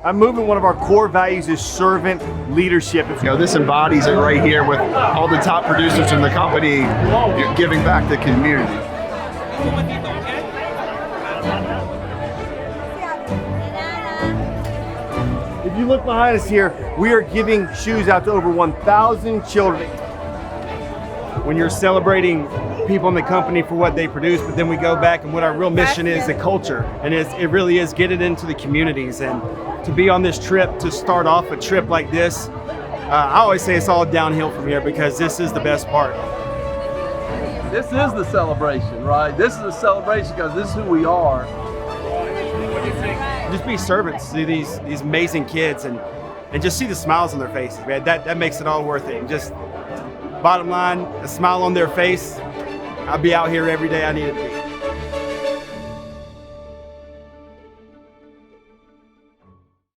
Our movement, one of our core values is servant leadership. This embodies it right here with all the top producers in the company giving back to the community. If you look behind us here, we are giving shoes out to over 1,000 children. When you're celebrating people in the company for what they produce, but then we go back and what our real mission is, the culture, and it really is get it into the communities. And to be on this trip, to start off a trip like this, I always say it's all downhill from here because this is the best part. This is the celebration, right? This is a celebration because this is who we are. Just be servants to these amazing kids and just see the smiles on their faces, man. That makes it all worth it. And just bottom line, a smile on their face. I'll be out here every day I need it to be.